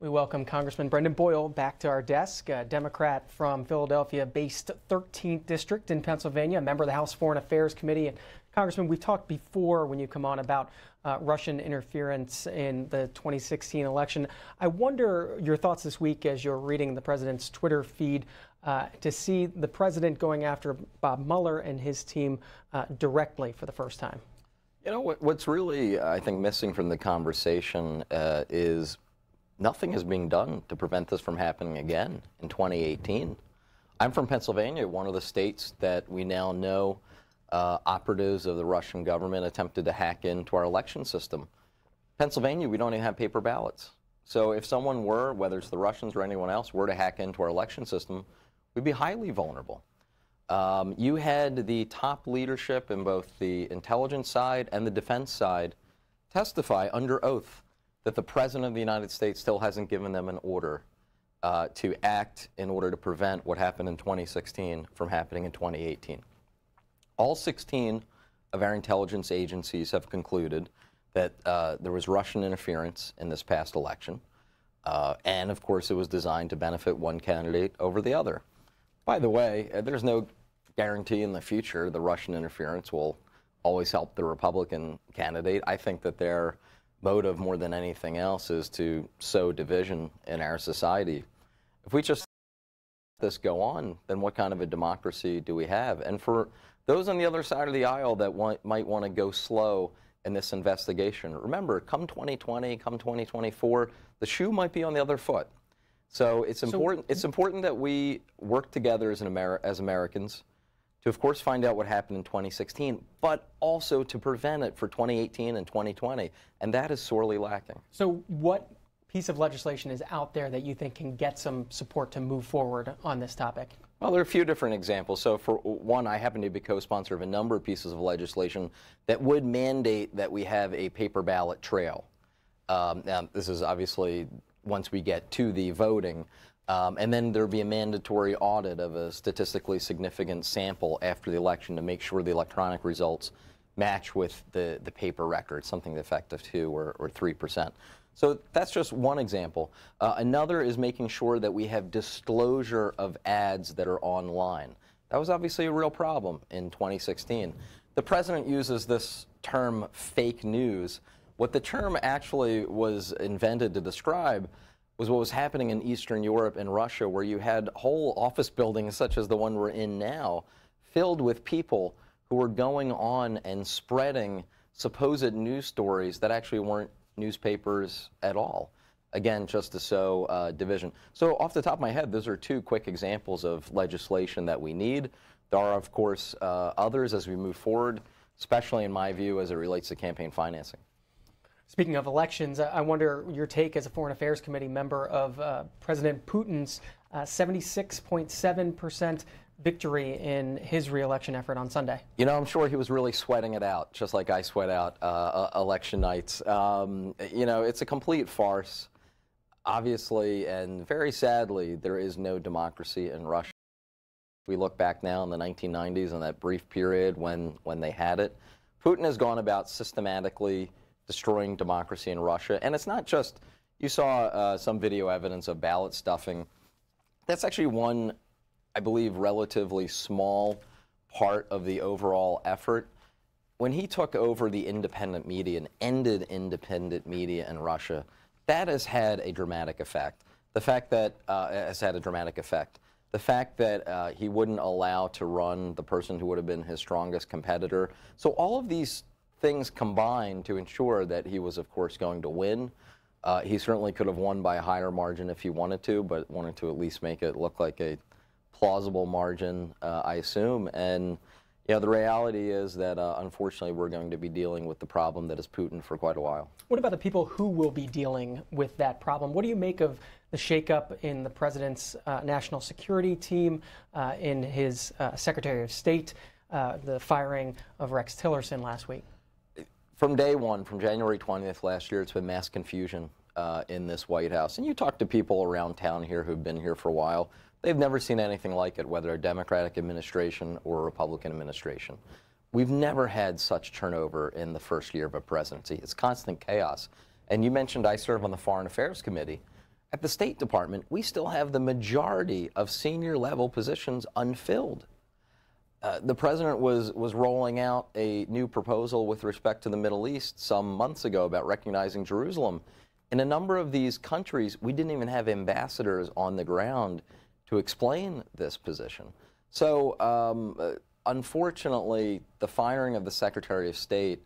We welcome Congressman Brendan Boyle back to our desk, a Democrat from Philadelphia-based 13th District in Pennsylvania, a member of the House Foreign Affairs Committee. And Congressman, we've talked before when you come on about Russian interference in the 2016 election. I wonder your thoughts this week as you're reading the president's Twitter feed to see the president going after Bob Mueller and his team directly for the first time. You know, what's really, I think, missing from the conversation is nothing is being done to prevent this from happening again in 2018. I'm from Pennsylvania, one of the states that we now know operatives of the Russian government attempted to hack into our election system. Pennsylvania, we don't even have paper ballots. So if someone were, whether it's the Russians or anyone else, were to hack into our election system, we'd be highly vulnerable. You had the top leadership in both the intelligence side and the defense side testify under oath that the President of the United States still hasn't given them an order to act in order to prevent what happened in 2016 from happening in 2018. All 16 of our intelligence agencies have concluded that there was Russian interference in this past election. And, of course, it was designed to benefit one candidate over the other. By the way, there's no guarantee in the future the Russian interference will always help the Republican candidate. I think that their motive more than anything else is to sow division in our society. If we just let this go on, then what kind of a democracy do we have? And for those on the other side of the aisle that might want to go slow in this investigation, remember, come 2020, come 2024, the shoe might be on the other foot. So it's important that we work together as Americans to, of course, find out what happened in 2016, but also to prevent it for 2018 and 2020, and that is sorely lacking. So what piece of legislation is out there that you think can get some support to move forward on this topic? Well, there are a few different examples. So for one, I happen to be co-sponsor of a number of pieces of legislation that would mandate that we have a paper ballot trail. Now, this is obviously once we get to the voting. And then there'll be a mandatory audit of a statistically significant sample after the election to make sure the electronic results match with the paper record, something to the effect of 2 or 3%. So that's just one example. Another is making sure that we have disclosure of ads that are online. That was obviously a real problem in 2016. The president uses this term fake news. What the term actually was invented to describe was what was happening in Eastern Europe and Russia, where you had whole office buildings such as the one we're in now filled with people who were going on and spreading supposed news stories that actually weren't newspapers at all. Again, just to sow division. So off the top of my head, those are two quick examples of legislation that we need. There are, of course, others as we move forward, especially in my view as it relates to campaign financing. Speaking of elections, I wonder your take as a Foreign Affairs Committee member of President Putin's 76.7% victory in his re-election effort on Sunday. You know, I'm sure he was really sweating it out, just like I sweat out election nights. You know, it's a complete farce. Obviously, and very sadly, there is no democracy in Russia. We look back now in the 1990s and that brief period when they had it. Putin has gone about systematically destroying democracy in Russia. And it's not just, you saw some video evidence of ballot stuffing. That's actually one, I believe, relatively small part of the overall effort. When he took over the independent media and ended independent media in Russia, that has had a dramatic effect. The fact that he wouldn't allow to run the person who would have been his strongest competitor. So all of these things combined to ensure that he was, of course, going to win. He certainly could have won by a higher margin if he wanted to, but wanted to at least make it look like a plausible margin, I assume. And you know, the reality is that, unfortunately, we're going to be dealing with the problem that is Putin for quite a while. What about the people who will be dealing with that problem? What do you make of the shakeup in the president's national security team, in his Secretary of State, the firing of Rex Tillerson last week? From day one, from January 20th last year, it's been mass confusion in this White House. And you talk to people around town here who've been here for a while. They've never seen anything like it, whether a Democratic administration or a Republican administration. We've never had such turnover in the first year of a presidency. It's constant chaos. And you mentioned I serve on the Foreign Affairs Committee. at the State Department, we still have the majority of senior level positions unfilled. The president was rolling out a new proposal with respect to the Middle East some months ago about recognizing Jerusalem. In a number of these countries, we didn't even have ambassadors on the ground to explain this position. So unfortunately, the firing of the Secretary of State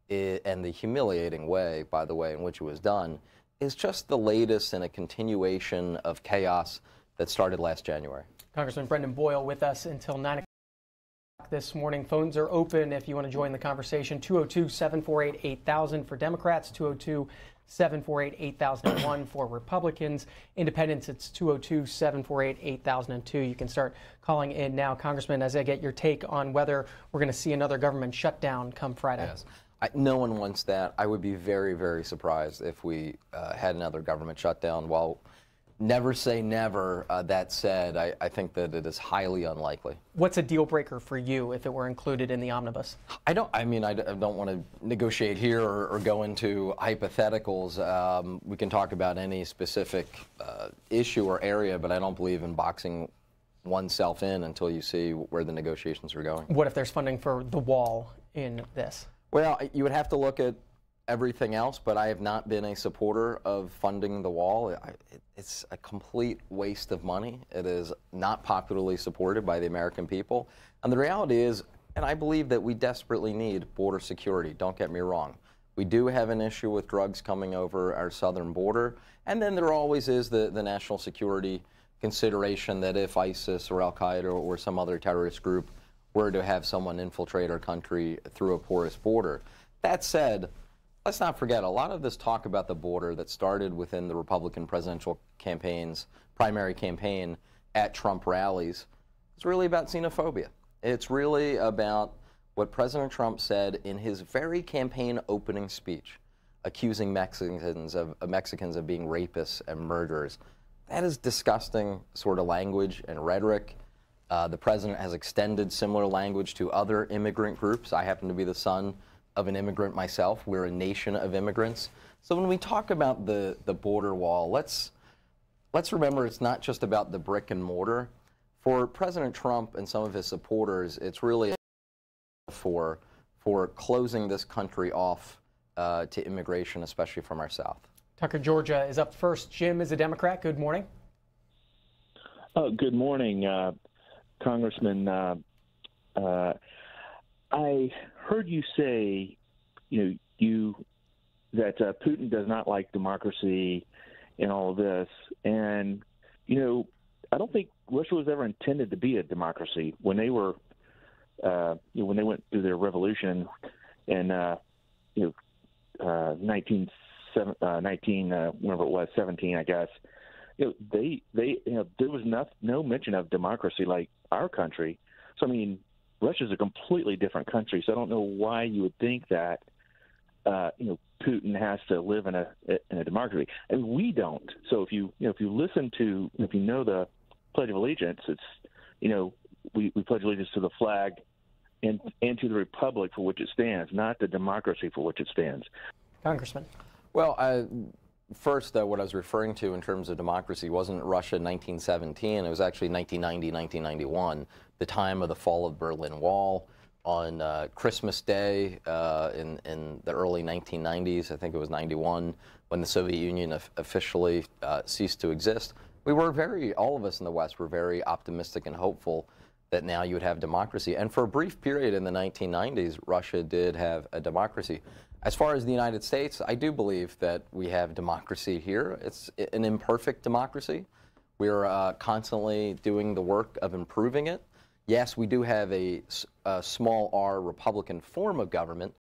and the humiliating way, by the way, in which it was done, is just the latest in a continuation of chaos that started last January. Congressman Brendan Boyle with us until 9 o'clock this morning. Phones are open if you want to join the conversation. 202-748-8000 for Democrats, 202-748-8001 for Republicans. Independents, it's 202-748-8002. You can start calling in now. Congressman, as I get your take on whether we're going to see another government shutdown come Friday. Yes. No one wants that. I would be very, very surprised if we had another government shutdown. While never say never, that said, I think that it is highly unlikely. What's a deal breaker for you if it were included in the omnibus? I don't want to negotiate here or go into hypotheticals. We can talk about any specific issue or area, but I don't believe in boxing oneself in until you see where the negotiations are going. What if there's funding for the wall in this? Well, you would have to look at everything else, but I have not been a supporter of funding the wall. It's a complete waste of money. It is not popularly supported by the American people. And the reality is, and I believe that we desperately need border security, don't get me wrong. We do have an issue with drugs coming over our southern border, and then there always is the national security consideration that if ISIS or Al-Qaeda or some other terrorist group were to have someone infiltrate our country through a porous border. That said, let's not forget, a lot of this talk about the border that started within the Republican presidential campaign's primary campaign at Trump rallies is really about xenophobia. It's really about what President Trump said in his very campaign opening speech, accusing Mexicans of being rapists and murderers. That is disgusting sort of language and rhetoric. The president has extended similar language to other immigrant groups. I happen to be the son of an immigrant myself. We're a nation of immigrants. So when we talk about the border wall, let's remember it's not just about the brick and mortar. For President Trump and some of his supporters, it's really for closing this country off to immigration, especially from our south. Tucker, Georgia is up first. Jim is a Democrat. Good morning. Good morning, Congressman. I heard you say, that Putin does not like democracy and all of this, and I don't think Russia was ever intended to be a democracy when they were, when they went through their revolution in 17, I guess. There was no mention of democracy like our country. So, I mean, Russia's a completely different country. So I don't know why you would think that, Putin has to live in a democracy. And we don't. So if you listen to, if you know the Pledge of Allegiance, it's, we pledge allegiance to the flag and to the republic for which it stands, not the democracy for which it stands. Congressman. Well, first, what I was referring to in terms of democracy wasn't Russia in 1917. It was actually 1990, 1991, the time of the fall of the Berlin Wall. On Christmas Day in the early 1990s, I think it was 91, when the Soviet Union officially ceased to exist, all of us in the West were very optimistic and hopeful that now you would have democracy. And for a brief period in the 1990s, Russia did have a democracy. As far as the United States, I do believe that we have democracy here. It's an imperfect democracy. We're constantly doing the work of improving it. Yes, we do have a small r Republican form of government,